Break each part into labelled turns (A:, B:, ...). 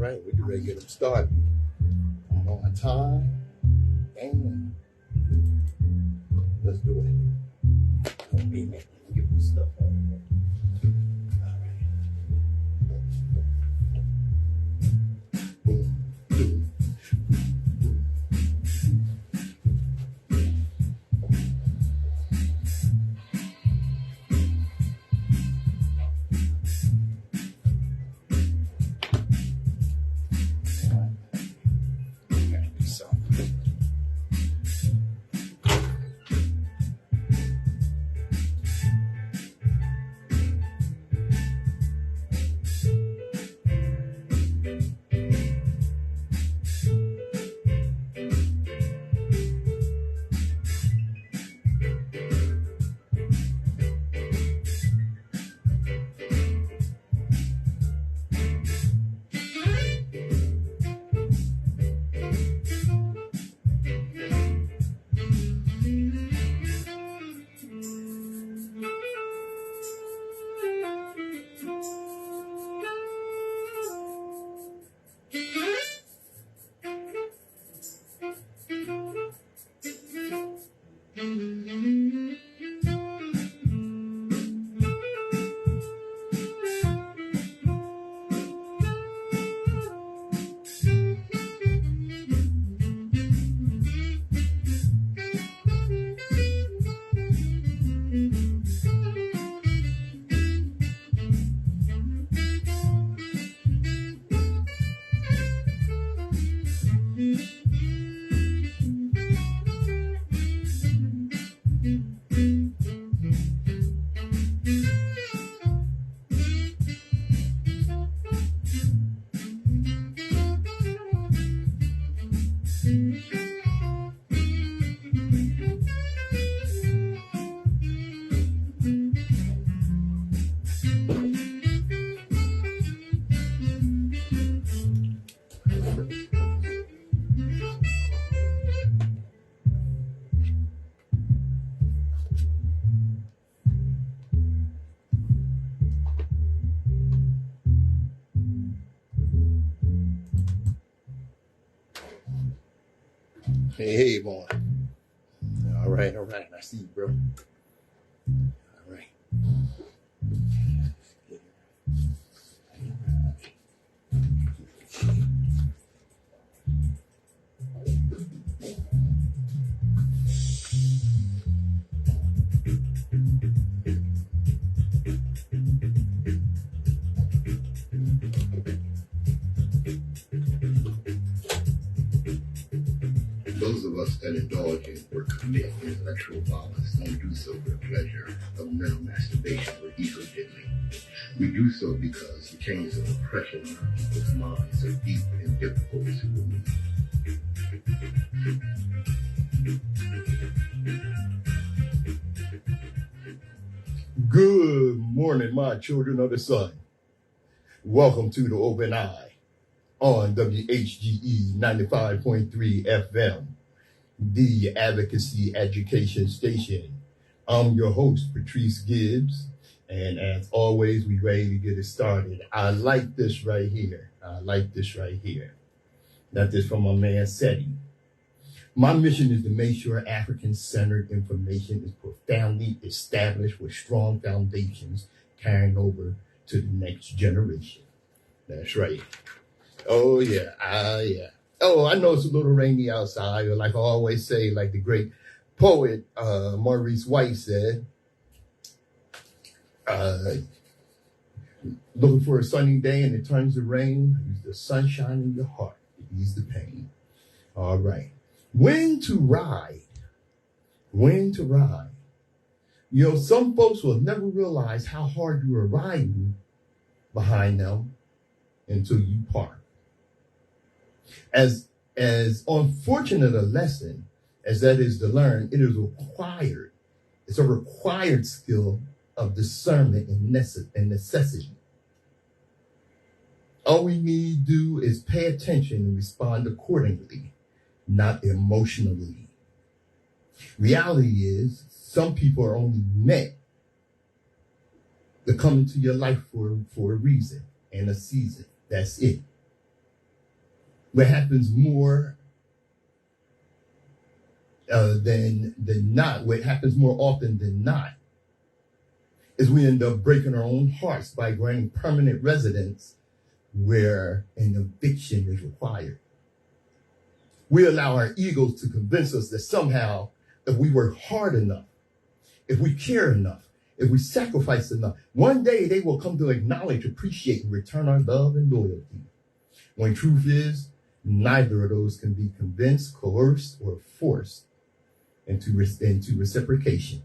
A: right, we're ready to get them started. I'm on time. And let's do it. Let me get this stuff up. All right. Boom. Hey, boy. All right. I see you, bro. All right.
B: Those of us that indulge in or commit intellectual violence don't do so for the pleasure of mental masturbation or ego diddling. We do so because the chains of oppression on our people's minds are deep and difficult to remove.
A: Good morning, my children of the sun. Welcome to the Open Eye on WHGE 95.3 FM, the Advocacy Education Station. I'm your host, Patrice Gibbs, and as always, we ready to get it started. I like this right here. That's this from my man, Seti. My mission is to make sure African-centered information is profoundly established with strong foundations carrying over to the next generation. That's right. Oh, yeah. Yeah. Oh, I know it's a little rainy outside, or like I always say, like the great poet Maurice White said, looking for a sunny day and it turns to rain, use the sunshine in your heart to ease the pain. All right. When to ride. You know, some folks will never realize how hard you are riding behind them until you park. As unfortunate a lesson as that is to learn, it is required. It's a required skill of discernment and necessity. All we need to do is pay attention and respond accordingly, not emotionally. Reality is, some people are only meant to come into your life for a reason and a season. That's it. What happens more than not, what happens more often than not, is we end up breaking our own hearts by granting permanent residence where an eviction is required. We allow our egos to convince us that somehow, if we work hard enough, if we care enough, if we sacrifice enough, one day they will come to acknowledge, appreciate, and return our love and loyalty. When truth is, neither of those can be convinced, coerced, or forced into reciprocation.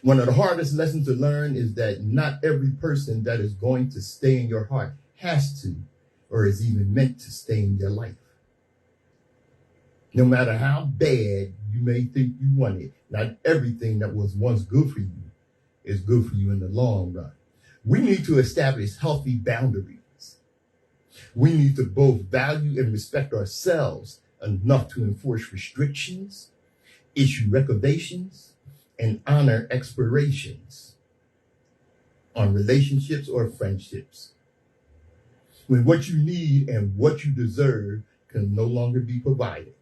A: One of the hardest lessons to learn is that not every person that is going to stay in your heart has to, or is even meant to stay in your life. No matter how bad you may think you want it, not everything that was once good for you is good for you in the long run. We need to establish healthy boundaries. We need to both value and respect ourselves enough to enforce restrictions, issue reservations, and honor expirations on relationships or friendships. When what you need and what you deserve can no longer be provided.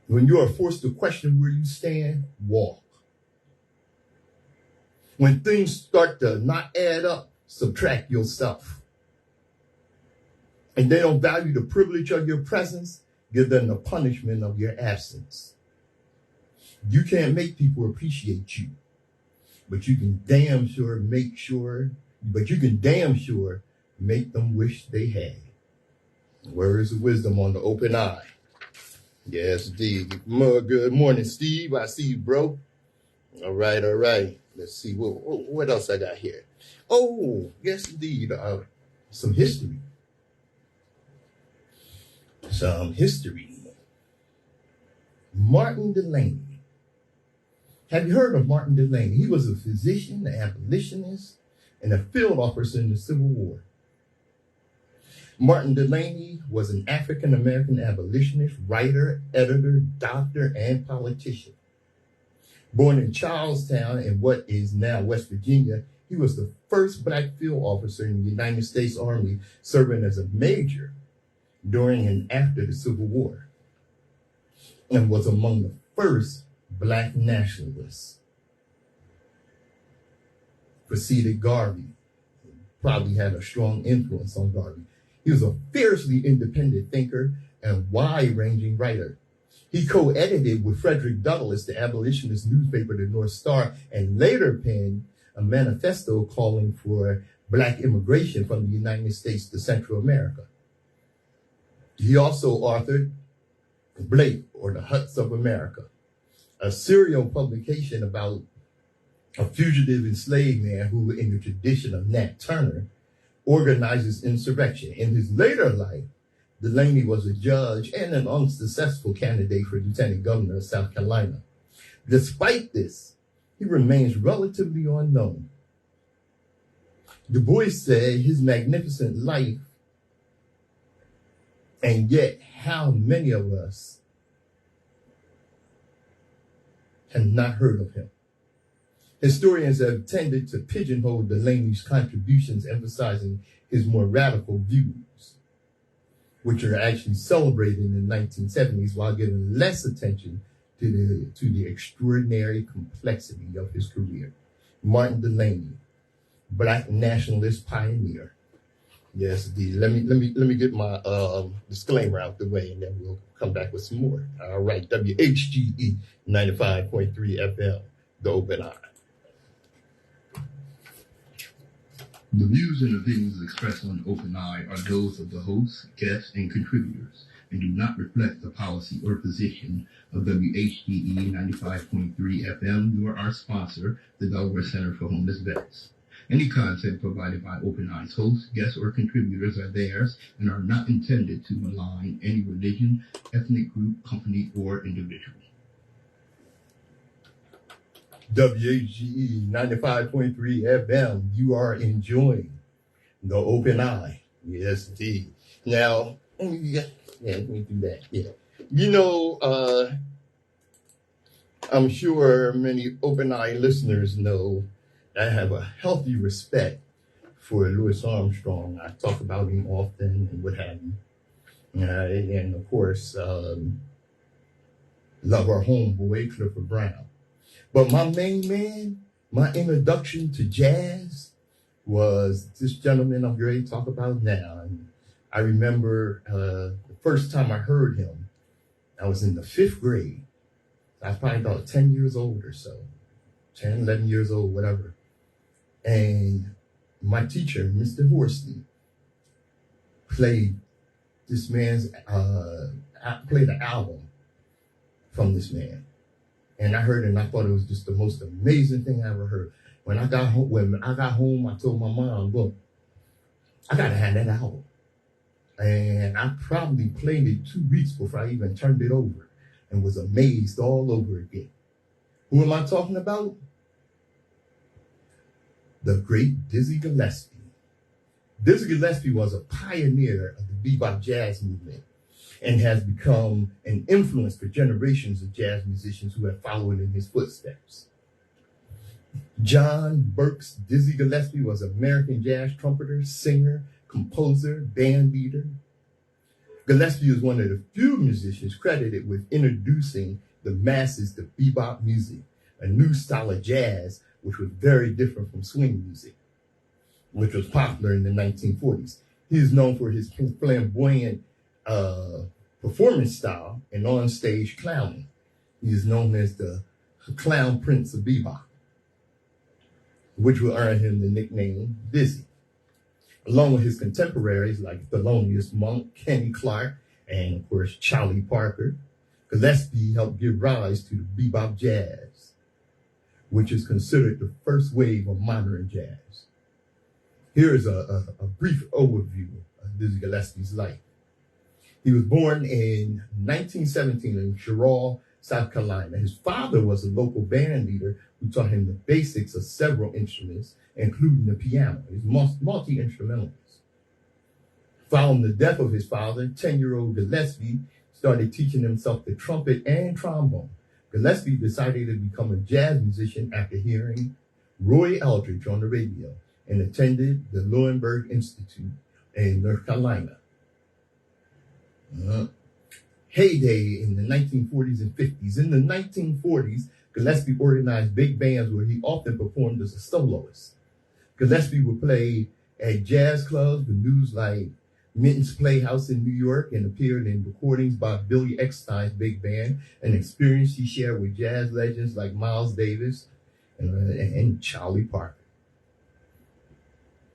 A: When you are forced to question where you stand, walk. When things start to not add up, subtract yourself. And they don't value the privilege of your presence, give them the punishment of your absence. You can't make people appreciate you, but you can damn sure make them wish they had. Words of wisdom on the open eye. Yes, indeed. Good morning, Steve. I see you, bro. All right. Let's see, what else I got here? Oh, yes, indeed. Some history. Martin Delany. Have you heard of Martin Delany? He was a physician, an abolitionist, and a field officer in the Civil War. Martin Delany was an African-American abolitionist, writer, editor, doctor, and politician. Born in Charlestown in what is now West Virginia, he was the first Black field officer in the United States Army, serving as a major during and after the Civil War, and was among the first Black nationalists. Preceded Garvey, probably had a strong influence on Garvey. He was a fiercely independent thinker and wide-ranging writer. He co-edited with Frederick Douglass the abolitionist newspaper, the North Star, and later penned a manifesto calling for Black immigration from the United States to Central America. He also authored Blake, or the Huts of America, a serial publication about a fugitive enslaved man who, in the tradition of Nat Turner, organizes insurrection. In his later life, Delany was a judge and an unsuccessful candidate for lieutenant governor of South Carolina. Despite this, he remains relatively unknown. Du Bois said his magnificent life, and yet how many of us have not heard of him? Historians have tended to pigeonhole Delany's contributions, emphasizing his more radical views, which are actually celebrated in the 1970s, while giving less attention to the extraordinary complexity of his career. Martin Delany, Black nationalist pioneer. Yes, indeed. Let me get my disclaimer out the way, and then we'll come back with some more. All right, WHGE 95.3 FM, The Open Eye.
B: The views and opinions expressed on Open Eye are those of the hosts, guests, and contributors, and do not reflect the policy or position of WHGE 95.3 FM, nor our sponsor, the Delaware Center for Homeless Vets. Any content provided by Open Eye's hosts, guests, or contributors are theirs and are not intended to malign any religion, ethnic group, company, or individual.
A: WHGE 95.3 FM, you are enjoying The Open Eye. Yes, indeed. Now, let me do that. Yeah. You know, I'm sure many Open Eye listeners know I have a healthy respect for Louis Armstrong. I talk about him often and what have you. And of course, love our homeboy, Clifford Brown. But my main man, my introduction to jazz was this gentleman I'm ready to talk about now. And I remember the first time I heard him, I was in the 5th grade. I was probably about 10 years old or so, 10, 11 years old, whatever. And my teacher, Mr. Horsey, played this man's, played an album from this man. And I heard it and I thought it was just the most amazing thing I ever heard. When I got home, I told my mom, look, I gotta have that album. And I probably played it 2 weeks before I even turned it over and was amazed all over again. Who am I talking about? The great Dizzy Gillespie. Dizzy Gillespie was a pioneer of the bebop jazz movement and has become an influence for generations of jazz musicians who have followed in his footsteps. John Burks Dizzy Gillespie was an American jazz trumpeter, singer, composer, band leader. Gillespie is one of the few musicians credited with introducing the masses to bebop music, a new style of jazz which was very different from swing music, which was popular in the 1940s. He is known for his flamboyant performance style and on-stage clowning. He is known as the Clown Prince of Bebop, which will earn him the nickname Dizzy. Along with his contemporaries like Thelonious Monk, Kenny Clark, and of course Charlie Parker, Gillespie helped give rise to the bebop jazz, which is considered the first wave of modern jazz. Here is a brief overview of Dizzy Gillespie's life. He was born in 1917 in Cheraw, South Carolina. His father was a local band leader who taught him the basics of several instruments, including the piano. He's multi-instrumentalist. Following the death of his father, 10-year-old Gillespie started teaching himself the trumpet and trombone. Gillespie decided to become a jazz musician after hearing Roy Eldridge on the radio and attended the Leuenberg Institute in North Carolina. Heyday in the 1940s and 50s. In the 1940s, Gillespie organized big bands where he often performed as a soloist. Gillespie would play at jazz clubs with news like Minton's Playhouse in New York and appeared in recordings by Billy Eckstine's big band, an experience he shared with jazz legends like Miles Davis and Charlie Parker.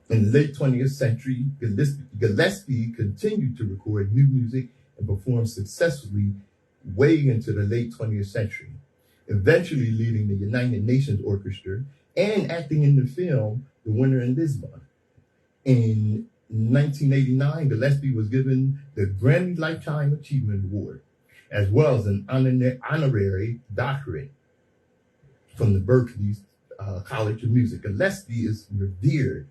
A: In the late 20th century, Gillespie continued to record new music and perform successfully way into the late 20th century, eventually leading the United Nations Orchestra and acting in the film The Winter in Lisbon. In 1989, Gillespie was given the Grammy Lifetime Achievement Award, as well as an honorary doctorate from the Berklee College of Music. Gillespie is revered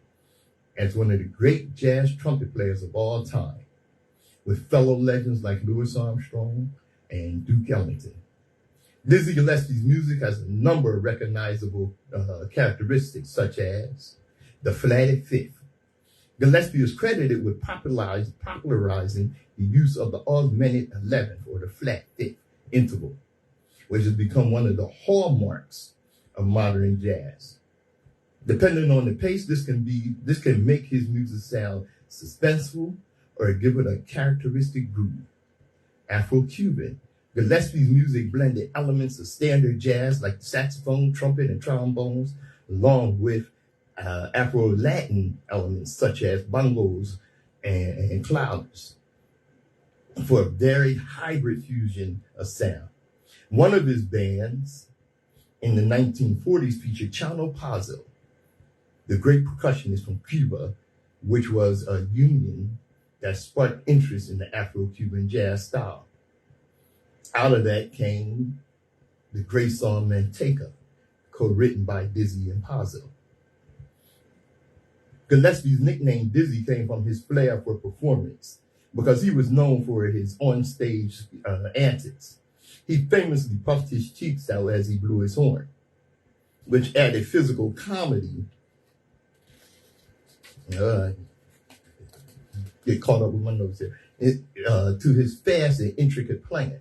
A: as one of the great jazz trumpet players of all time, with fellow legends like Louis Armstrong and Duke Ellington. Dizzy Gillespie's music has a number of recognizable characteristics, such as the flatted fifth. Gillespie is credited with popularizing the use of the augmented 11th, or the flat fifth interval, which has become one of the hallmarks of modern jazz. Depending on the pace, this can make his music sound suspenseful or give it a characteristic groove. Afro-Cuban. Gillespie's music blended elements of standard jazz like saxophone, trumpet, and trombones, along with Afro-Latin elements such as bongos and clouders, for a very hybrid fusion of sound. One of his bands in the 1940s featured Chano Pazzo, the great percussionist from Cuba, which was a union that sparked interest in the Afro-Cuban jazz style. Out of that came the great song Manteca, co-written by Dizzy and Pazzo. Gillespie's nickname Dizzy came from his flair for performance, because he was known for his on-stage antics. He famously puffed his cheeks out as he blew his horn, which added physical comedy get caught up with my notes here. To his fast and intricate plan.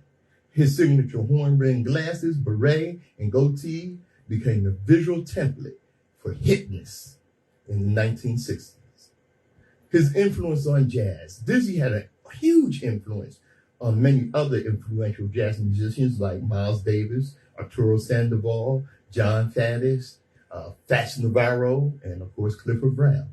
A: His signature horn-rimmed glasses, beret, and goatee became the visual template for hitness in the 1960s. His influence on jazz. Dizzy had a huge influence on many other influential jazz musicians like Miles Davis, Arturo Sandoval, John Faddis, Fats Navarro, and of course Clifford Brown.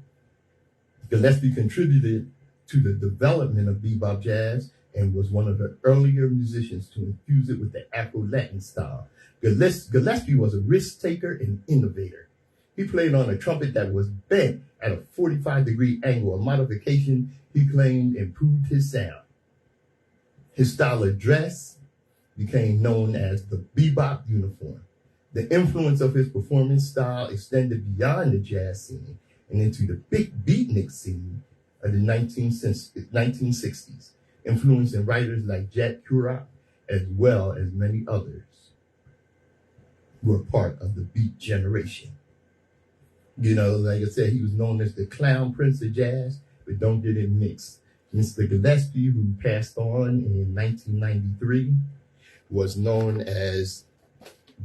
A: Gillespie contributed to the development of bebop jazz and was one of the earlier musicians to infuse it with the Afro-Latin style. Gillespie was a risk-taker and innovator. He played on a trumpet that was bent at a 45-degree angle, a modification he claimed improved his sound. His style of dress became known as the bebop uniform. The influence of his performance style extended beyond the jazz scene and into the big beatnik scene of the 1960s, influencing writers like Jack Kerouac as well as many others who were part of the beat generation. You know, like I said, he was known as the clown prince of jazz, but don't get it mixed. Mr. Gillespie, who passed on in 1993, was known as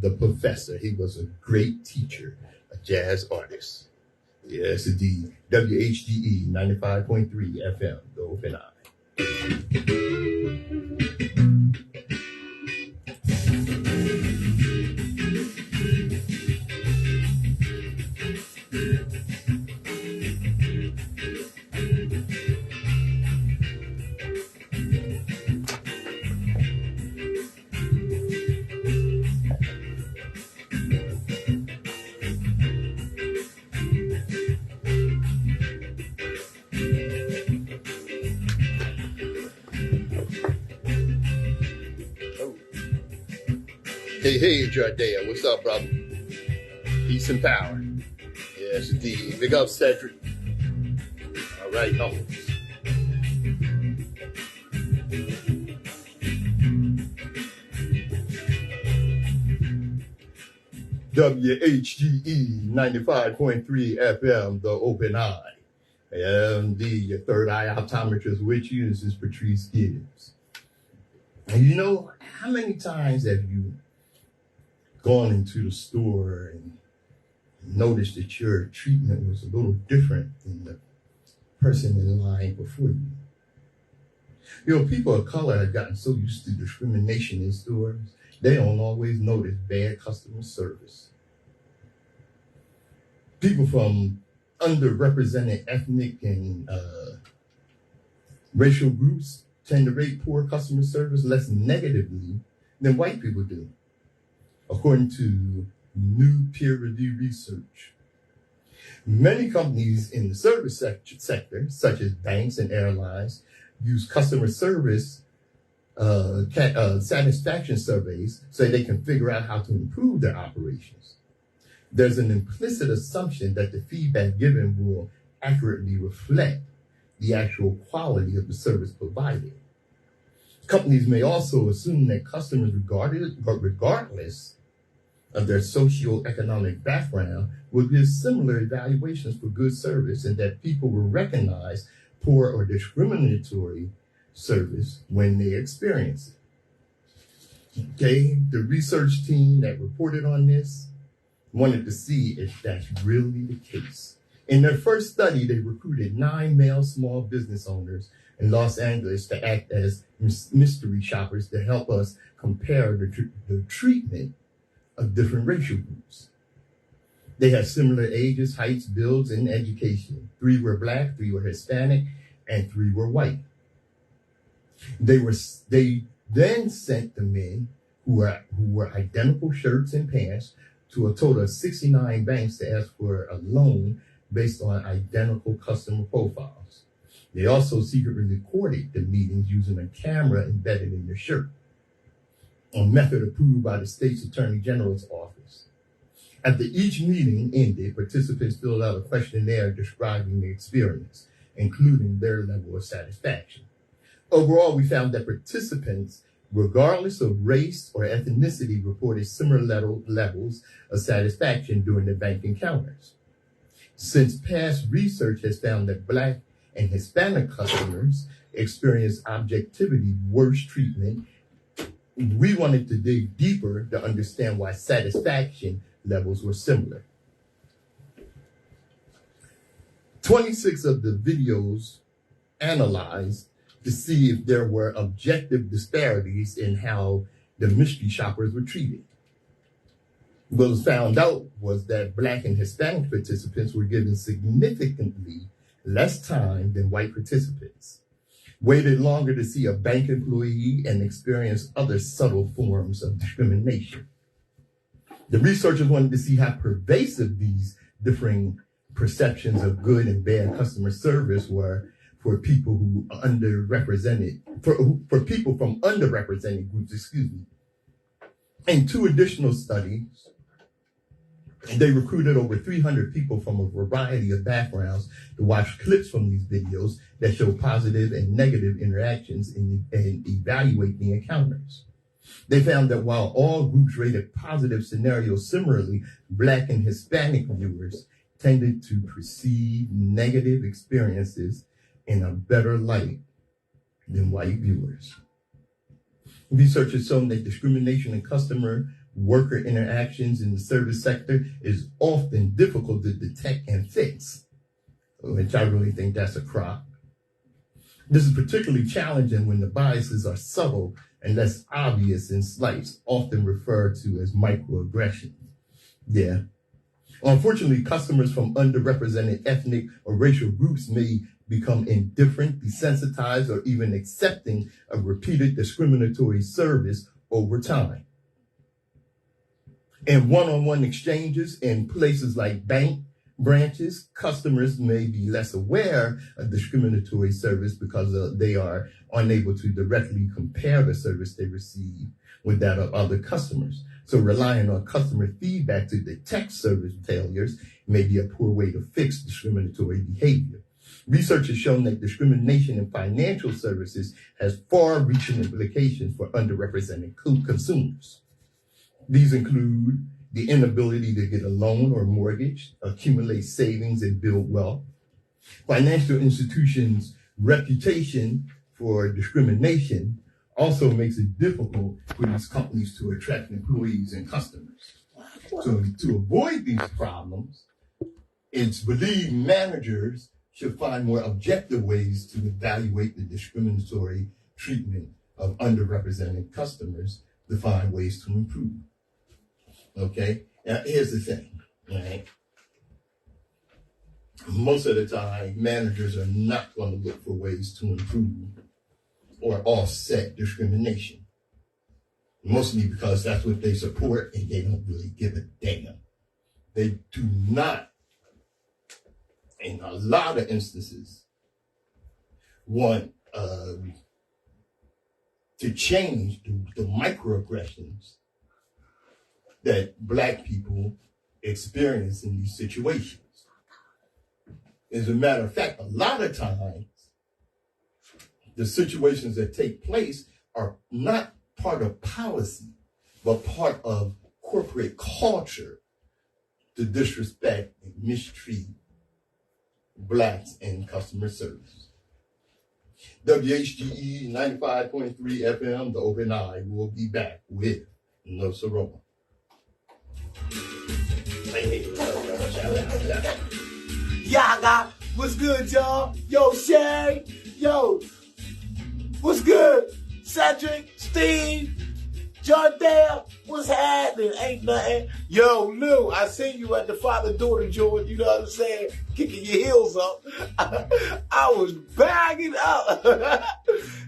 A: the professor. He was a great teacher, a jazz artist. Yes, indeed. WHGE 95.3 FM, the Open Eye. Hey, Jardea, what's up, brother? Peace and power. Yes, indeed. Big up, Cedric. All right, homies. WHGE 95.3 FM, the Open Eye. And the third eye optometrist with you. This is Patrice Gibbs. And you know, how many times have you gone into the store and noticed that your treatment was a little different than the person in line before you? You know, people of color have gotten so used to discrimination in stores, they don't always notice bad customer service. People from underrepresented ethnic and racial groups tend to rate poor customer service less negatively than white people do, according to new peer-reviewed research. Many companies in the service sector, such as banks and airlines, use customer service satisfaction surveys so they can figure out how to improve their operations. There's an implicit assumption that the feedback given will accurately reflect the actual quality of the service provided. Companies may also assume that customers, regardless of their socioeconomic background, will give similar evaluations for good service, and that people will recognize poor or discriminatory service when they experience it. Okay, the research team that reported on this wanted to see if that's really the case. In their first study, they recruited 9 male small business owners in Los Angeles to act as mystery shoppers to help us compare the treatment of different racial groups. They had similar ages, heights, builds, and education. 3 were Black, 3 were Hispanic, and 3 were white. They then sent the men who were identical shirts and pants to a total of 69 banks to ask for a loan based on identical customer profiles. They also secretly recorded the meetings using a camera embedded in their shirt, a method approved by the state's Attorney General's office. After each meeting ended, participants filled out a questionnaire describing their experience, including their level of satisfaction. Overall, we found that participants, regardless of race or ethnicity, reported similar levels of satisfaction during the bank encounters. Since past research has found that Black and Hispanic customers experienced objectivity worse treatment. We wanted to dig deeper to understand why satisfaction levels were similar. 26 of the videos analyzed to see if there were objective disparities in how the mystery shoppers were treated. What was found out was that Black and Hispanic participants were given significantly less time than white participants, waited longer to see a bank employee, and experienced other subtle forms of discrimination. The researchers wanted to see how pervasive these differing perceptions of good and bad customer service were for people who underrepresented, for people from underrepresented groups, In 2 additional studies, they recruited over 300 people from a variety of backgrounds to watch clips from these videos that show positive and negative interactions and evaluate the encounters. They found that while all groups rated positive scenarios similarly, Black and Hispanic viewers tended to perceive negative experiences in a better light than white viewers. Research has shown that discrimination in customer worker interactions in the service sector is often difficult to detect and fix, which I really think that's a crock. This is particularly challenging when the biases are subtle and less obvious in slights, often referred to as microaggressions. Yeah. Unfortunately, customers from underrepresented ethnic or racial groups may become indifferent, desensitized, or even accepting of repeated discriminatory service over time. In one-on-one exchanges in places like bank branches, customers may be less aware of discriminatory service because they are unable to directly compare the service they receive with that of other customers. So relying on customer feedback to detect service failures may be a poor way to fix discriminatory behavior. Research has shown that discrimination in financial services has far-reaching implications for underrepresented consumers. These include the inability to get a loan or mortgage, accumulate savings, and build wealth. Financial institutions' reputation for discrimination also makes it difficult for these companies to attract employees and customers. So to avoid these problems, it's believed managers should find more objective ways to evaluate the discriminatory treatment of underrepresented customers to find ways to improve. Okay, now here's the thing, right? Most of the time, managers are not going to look for ways to improve or offset discrimination, mostly because that's what they support and they don't really give a damn. They do not, in a lot of instances, want to change the microaggressions that Black people experience in these situations. As a matter of fact, a lot of times, the situations that take place are not part of policy, but part of corporate culture to disrespect and mistreat Blacks in customer service. WHGE 95.3 FM, The Open Eye, will be back with Nsoromma.
C: Yaga, what's good, y'all? Yo, Shay, yo, what's good? Cedric, Steve, Jardale, what's happening? Ain't nothing. Yo, Lou, I seen you at the father-daughter joint, you know what I'm saying? Kicking your heels up. I was bagging up.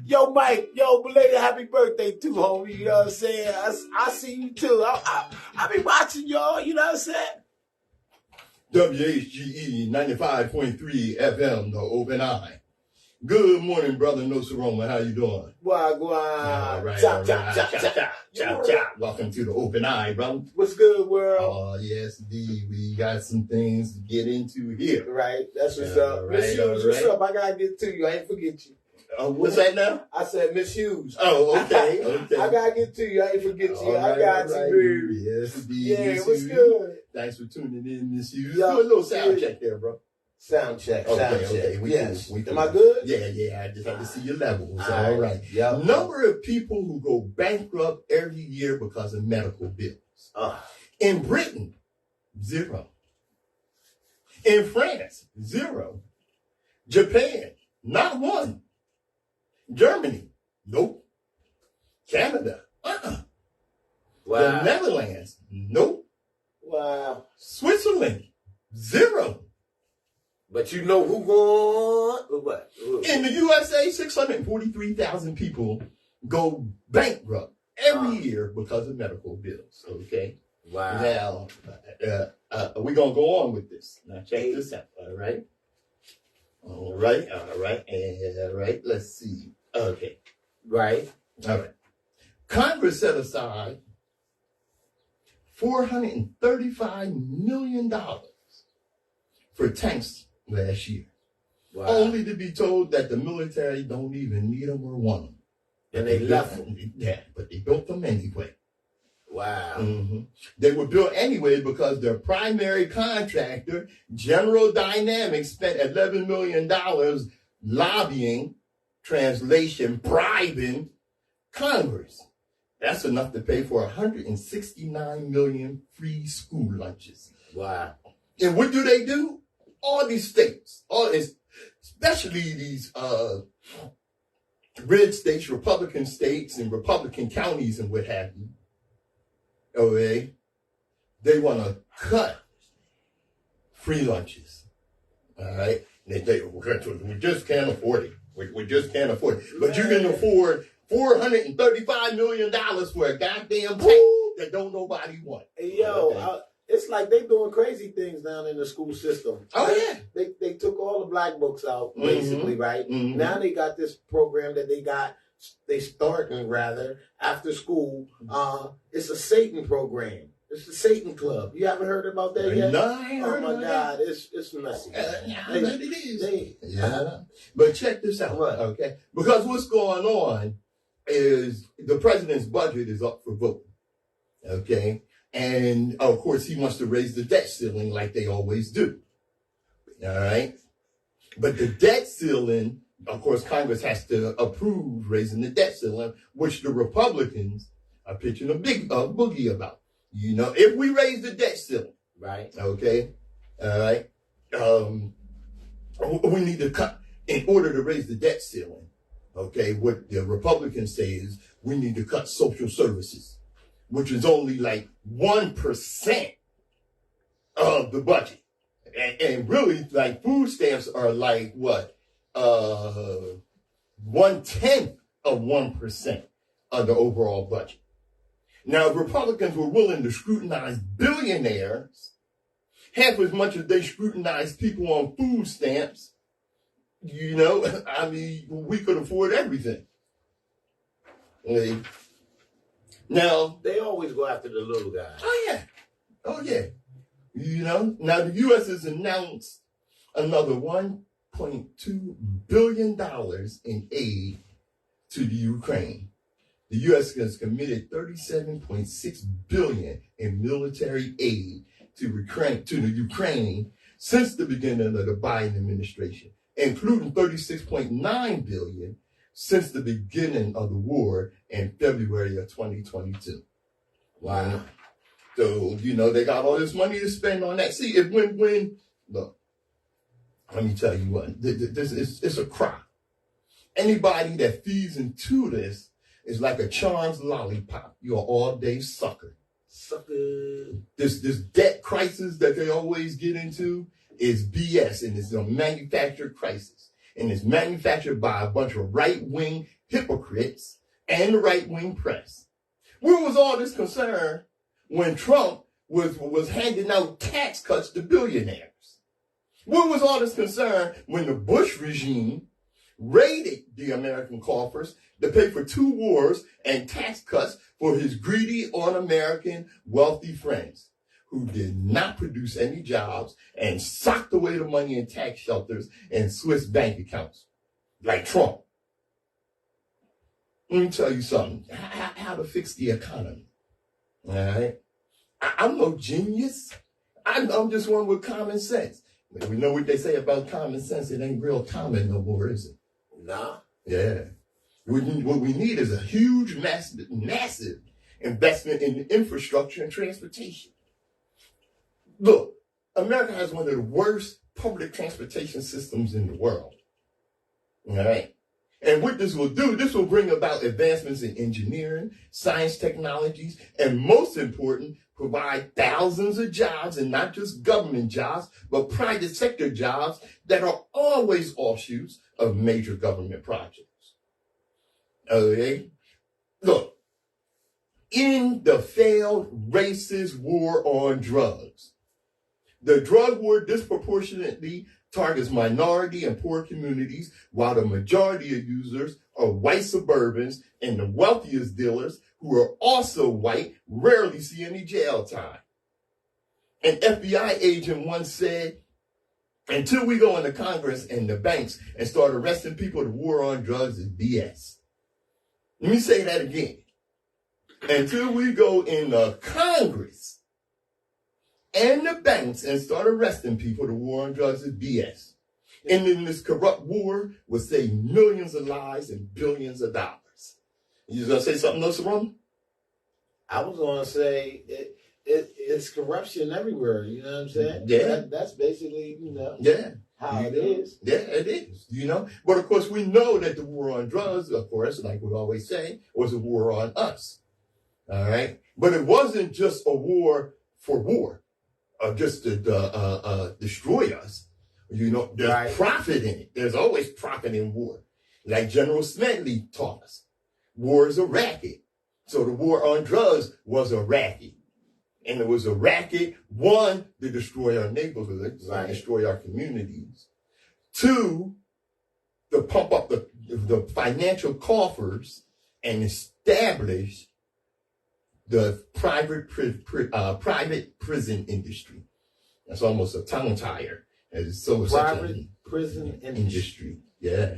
C: Yo, Mike, yo, belated happy birthday too, homie, you know what I'm saying? I see you too. I be watching y'all, you know what I'm saying?
A: WHGE 95.3 FM, The Open Eye. Good morning, brother Nsoromma. How you doing?
C: Wagwan.
A: All right. Welcome to The Open Eye, brother.
C: What's good, world?
A: Oh, yes, indeed. We got some things to get into here.
C: Right, that's what's up. Miss Hughes, what's up? I gotta get to you. I ain't forget you.
A: What's that now?
C: I said Miss Hughes.
A: Oh, okay.
C: I gotta get to you. I ain't forget you.
A: All
C: I got
A: right.
C: you, baby.
A: Yes, indeed.
C: Yeah,
A: Miss
C: what's
A: Hughes.
C: good?
A: Thanks for tuning in, Miss Hughes.
C: Yo,
A: Do a little sound check there, bro.
C: Sound check. Sound check.
A: Okay.
C: Yes.
A: We
C: Am I good?
A: Yeah. I just have to see your levels. All right.
C: Yep.
A: Number of people who go bankrupt every year because of medical bills. In Britain, 0. In France, 0. Japan, not 1. Germany, nope. Canada,
C: Wow.
A: The Netherlands, nope.
C: Wow.
A: Switzerland, 0.
C: But you know who won? What?
A: In the USA, 643,000 people go bankrupt every year because of medical bills. Okay.
C: Wow.
A: Now, we're going to go on with this. Now, check this out. All right. Let's see. Okay.
C: Right.
A: All right. Congress set aside $435 million for tanks last year.
C: Wow.
A: Only to be told that the military don't even need them or want them.
C: And they left them.
A: Yeah, but they built them anyway.
C: Wow.
A: Mm-hmm. They were built anyway because their primary contractor, General Dynamics, spent $11 million lobbying, translation, bribing Congress. That's enough to pay for 169 million free school lunches.
C: Wow.
A: And what do? All these states, especially these red states, Republican states, and Republican counties and what have you, okay, they want to cut free lunches. All right? We just can't afford it. We just can't afford it. But you can afford $435 million for a goddamn tank that don't nobody want.
C: Hey, yo, okay. It's like they doing crazy things down in the school system.
A: Oh,
C: right?
A: yeah.
C: They took all the black books out, basically, right?
A: Mm-hmm.
C: Now they got this program that they starting rather after school. It's a Satan program. It's the Satan Club. You haven't heard about that yet?
A: No, I ain't heard
C: Oh my God,
A: that.
C: it's messy.
A: I bet it is. But check this out, okay? Because what's going on is the president's budget is up for vote, okay? And of course, he wants to raise the debt ceiling like they always do. All right. But the debt ceiling, of course, Congress has to approve raising the debt ceiling, which the Republicans are pitching a boogie about. You know, if we raise the debt ceiling,
C: right?
A: Okay. All right. We need to cut in order to raise the debt ceiling. Okay. What the Republicans say is we need to cut social services, which is only like 1% of the budget. And really, like, food stamps are like what? 1/10 of 1% of the overall budget. Now, if Republicans were willing to scrutinize billionaires half as much as they scrutinize people on food stamps, you know, I mean, we could afford everything. Okay. Now,
C: they always go after the little guy.
A: Oh, yeah. You know, now the U.S. has announced another $1.2 billion in aid to the Ukraine. The U.S. has committed $37.6 billion in military aid to the Ukraine since the beginning of the Biden administration, including $36.9 billion since the beginning of the war in February of 2022.
C: Wow.
A: So, you know, they got all this money to spend on that. See, look, let me tell you what, it's a crop. Anybody that feeds into this is like a Charms lollipop. You're an all-day sucker. This debt crisis that they always get into is BS, and it's a manufactured crisis. And it's manufactured by a bunch of right-wing hypocrites and the right-wing press. Where was all this concern when Trump was handing out tax cuts to billionaires? Where was all this concern when the Bush regime raided the American coffers to pay for 2 wars and tax cuts for his greedy, un-American, wealthy friends who did not produce any jobs and socked away the money in tax shelters and Swiss bank accounts, like Trump? Let me tell you something, how to fix the economy, all right? I'm no genius. I'm just one with common sense. We know what they say about common sense. It ain't real common no more, is it?
C: Nah.
A: Yeah. What we need is a huge, massive investment in infrastructure and transportation. Look, America has one of the worst public transportation systems in the world. All right. And what this will do, this will bring about advancements in engineering, science, technologies, and most important, provide thousands of jobs, and not just government jobs, but private sector jobs that are always offshoots of major government projects. Okay? Look, in the failed racist war on drugs, the drug war disproportionately targets minority and poor communities, while the majority of users are white suburbans, and the wealthiest dealers, who are also white, rarely see any jail time. An FBI agent once said, until we go into Congress and the banks and start arresting people, the war on drugs is BS. Let me say that again. Until we go into Congress and the banks and start arresting people, the war on drugs is BS. And then this corrupt war will save millions of lives and billions of dollars. You was going to say something, Nsoromma?
C: I was going to say it's corruption everywhere. You know what I'm saying?
A: Yeah.
C: That's basically, how it is.
A: Yeah, it is, But of course, we know that the war on drugs, of course, like we always say, was a war on us. All right? But it wasn't just a war for war, or just to destroy us. There's profit in it. There's always profit in war. Like General Smedley taught us. War is a racket. So the war on drugs was a racket. And it was a racket, one, to destroy our neighborhoods, to destroy our communities. Two, to pump up the financial coffers and establish the private prison industry. That's almost a tongue tire. It's so
C: private prison industry.
A: Yeah.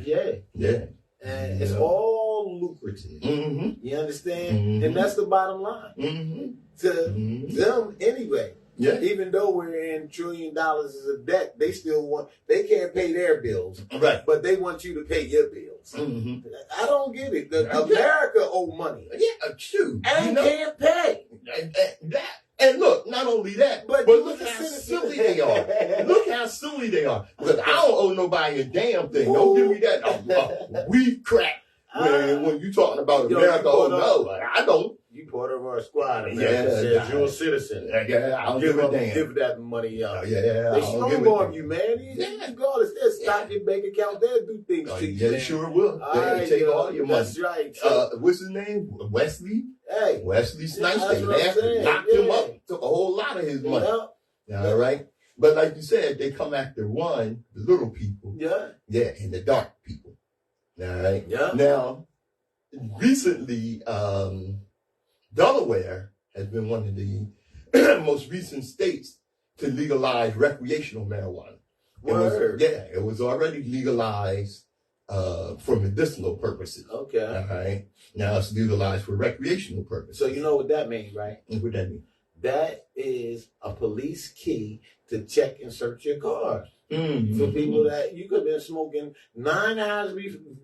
C: And it's all lucrative.
A: Mm-hmm.
C: You understand?
A: Mm-hmm.
C: And that's the bottom line.
A: Mm-hmm.
C: To them anyway.
A: Yeah.
C: Even though we're in $1 trillion of debt, they can't pay their bills.
A: Right.
C: But they want you to pay your bills.
A: Mm-hmm.
C: I don't get it. America owe money.
A: Yeah, true.
C: And can't pay.
A: And look, not only that, but look how silly they are. Look how silly they are. Because I don't owe nobody a damn thing. Don't give me that. We crack. When you talking about America, I don't.
C: You part of our squad. America says you're a citizen.
A: I don't give a damn.
C: Give that money up.
A: They
C: stonewall you, man. Regardless, they'll stop your bank account. They'll do things to you.
A: Yeah, they sure will. They'll take all your money.
C: That's right.
A: What's his name? Wesley?
C: Hey.
A: Wesley Snipes. They locked him up. Took a whole lot of his money. All right? But like you said, they come after the little people. Yeah, and the dark people. All right?
C: Yeah.
A: Now, recently, Delaware has been one of the most recent states to legalize recreational marijuana. It was already legalized for medicinal purposes.
C: Okay.
A: All right. Now it's legalized for recreational purposes.
C: So you know what that means, right?
A: What that mean?
C: That is a police key to check and search your car.
A: Mm-hmm.
C: For people that you could have been smoking 9 hours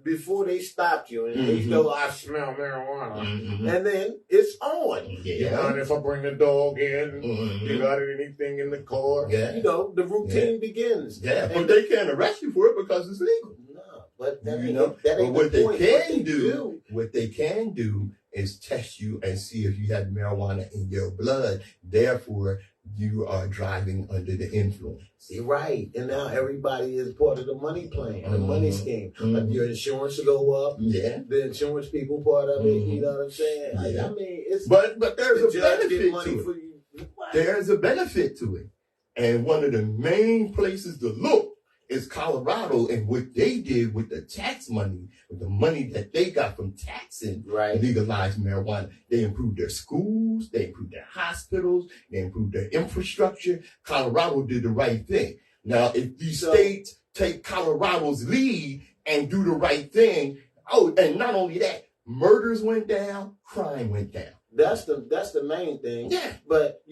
C: before they stopped you, and they still, I smell marijuana, and then it's on.
A: Yeah.
C: You know, and if I bring the dog in, you got anything in the car?
A: Yeah.
C: The routine begins.
A: Yeah, but they can't arrest you for it because it's legal.
C: No, but that
A: but what they can do is test you and see if you have marijuana in your blood. Therefore, you are driving under the influence.
C: You're right. And now everybody is part of the money plan, the money scheme. Like your insurance will go up. Yeah. The insurance people part of it. You know what I'm saying?
A: Yeah.
C: I mean, it's
A: but there's a benefit to it.
C: What?
A: There's a benefit to it. And one of the main places to look is Colorado, and what they did with the tax money, with the money that they got from taxing legalized marijuana. They improved their schools, they improved their hospitals, they improved their infrastructure. Colorado did the right thing. Now, if these states take Colorado's lead and do the right thing, and not only that, murders went down, crime went down.
C: That's the main thing.
A: Yeah.
C: But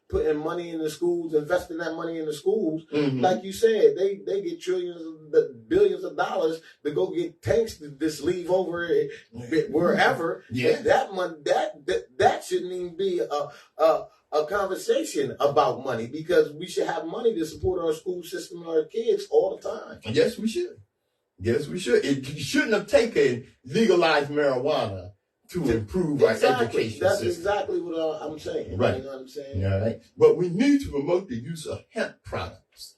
C: putting money in the schools, investing that money in the schools,
A: Mm-hmm.
C: like you said, they get billions of dollars to go get tanks to just leave over wherever.
A: Yeah.
C: And that money that shouldn't even be a conversation about money, because we should have money to support our school system and our kids all the time.
A: Yes, we should. Yes, we should. It shouldn't have taken legalized marijuana to improve our education
C: That's
A: system.
C: exactly what I'm saying.
A: Right.
C: You know what I'm saying?
A: All right. But we need to promote the use of hemp products,